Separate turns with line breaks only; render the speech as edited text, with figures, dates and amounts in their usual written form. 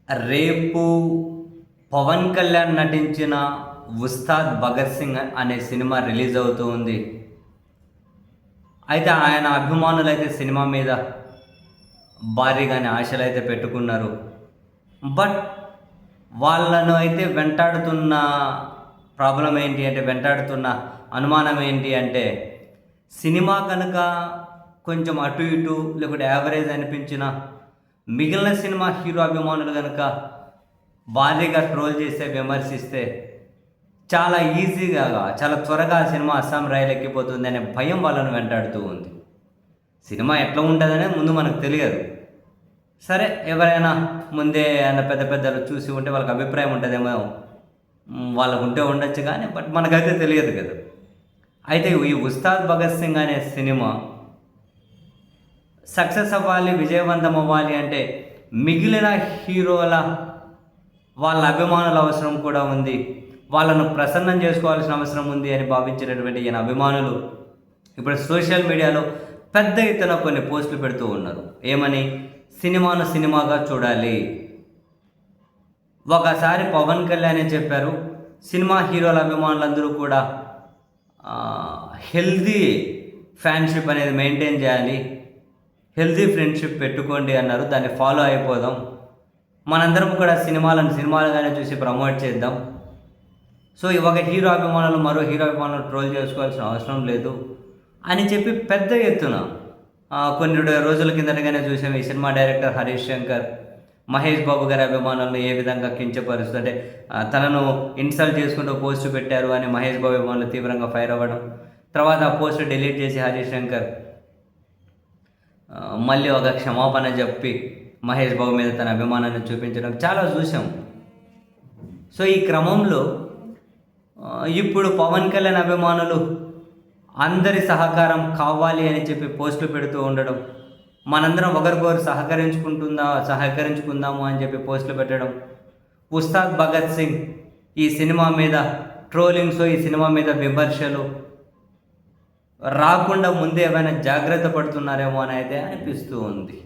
రేపు పవన్ కళ్యాణ్ నటించిన ఉస్తాద్ భగత్ సింగ్ అనే సినిమా రిలీజ్ అవుతూ ఉంది. అయితే ఆయన అభిమానులు అయితే సినిమా మీద భారీగానే ఆశలు అయితే పెట్టుకున్నారు. బట్ వాళ్ళను అయితే వెంటాడుతున్న ప్రాబ్లం ఏంటి అంటే, వెంటాడుతున్న అనుమానం ఏంటి అంటే, సినిమా కనుక కొంచెం అటు ఇటు లేకుంటే యావరేజ్ అనిపించిన మిగిలిన సినిమా హీరో అభిమానులు కనుక భారీగా ట్రోల్ చేస్తే, విమర్శిస్తే చాలా ఈజీగా, చాలా త్వరగా సినిమా అస్సాం రైలు ఎక్కిపోతుంది అనే భయం వాళ్ళను వెంటాడుతూ ఉంది. సినిమా ఎట్లా ఉంటుందనే ముందు మనకు తెలియదు. సరే, ఎవరైనా ముందే అన్న పెద్ద పెద్దలు చూసి ఉంటే వాళ్ళకి అభిప్రాయం ఉంటుందేమో, వాళ్ళకు ఉంటే ఉండొచ్చు, కానీ బట్ మనకైతే తెలియదు కదా. అయితే ఈ ఉస్తాద్ భగత్ సింగ్ అనే సినిమా సక్సెస్ అవ్వాలి, విజయవంతం అవ్వాలి అంటే మిగిలిన హీరోల వాళ్ళ అభిమానుల అవసరం కూడా ఉంది, వాళ్ళను ప్రసన్నం చేసుకోవాల్సిన అవసరం ఉంది అని భావించినటువంటి ఈయన అభిమానులు ఇప్పుడు సోషల్ మీడియాలో పెద్ద ఎత్తున కొన్ని పోస్టులు పెడుతూ ఉన్నారు. ఏమని? సినిమాను సినిమాగా చూడాలి. ఒకసారి పవన్ కళ్యాణ్ చెప్పారు, సినిమా హీరోల అభిమానులందరూ కూడా హెల్దీ ఫ్యాన్షిప్ అనేది మెయింటైన్ చేయాలి, హెల్దీ ఫ్రెండ్షిప్ పెట్టుకోండి అన్నారు. దాన్ని ఫాలో అయిపోదాం, మనందరం కూడా సినిమాలను సినిమాలుగానే చూసి ప్రమోట్ చేద్దాం. సో ఒక హీరో అభిమానులు మరో హీరో అభిమానులు ట్రోల్ చేసుకోవాల్సిన అవసరం లేదు అని చెప్పి పెద్ద ఎత్తున కొన్ని రోజుల కిందటగానే చూసాం. ఈ సినిమా డైరెక్టర్ హరీష్ శంకర్ మహేష్ బాబు గారి అభిమానులను ఏ విధంగా కించపరుస్తూ, అంటే తనను ఇన్సల్ట్ చేసుకుంటూ పోస్ట్ పెట్టారు అని మహేష్ బాబు అభిమానులు తీవ్రంగా ఫైర్ అవ్వడం, తర్వాత ఆ పోస్ట్ డిలీట్ చేసి హరీష్ శంకర్ మళ్ళీ ఒక క్షమాపణ చెప్పి మహేష్ బాబు మీద తన అభిమానాన్ని చూపించడం చాలా చూసాం. సో ఈ క్రమంలో ఇప్పుడు పవన్ కళ్యాణ్ అభిమానులు అందరి సహకారం కావాలి అని చెప్పి పోస్టులు పెడుతూ ఉండడం, మనందరం ఒకరికొకరు సహకరించుకుందాము అని చెప్పి పోస్టులు పెట్టడం, ఉస్తాద్ భగత్ సింగ్ ఈ సినిమా మీద ట్రోలింగ్స్, ఈ సినిమా మీద విమర్శలు రాకుండా ముందే ఏమైనా జాగ్రత్త పడుతున్నారేమో అని అయితే అనిపిస్తూ ఉంది.